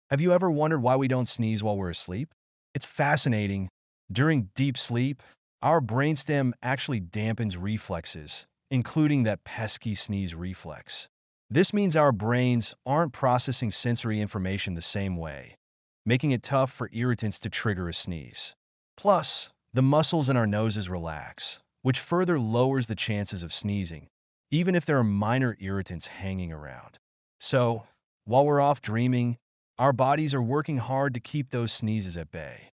Have you ever wondered why we don't sneeze while we're asleep? It's fascinating. During deep sleep, our brainstem actually dampens reflexes, including that pesky sneeze reflex. This means our brains aren't processing sensory information the same way, making it tough for irritants to trigger a sneeze. Plus, the muscles in our noses relax, which further lowers the chances of sneezing, even if there are minor irritants hanging around. So, while we're off dreaming, our bodies are working hard to keep those sneezes at bay.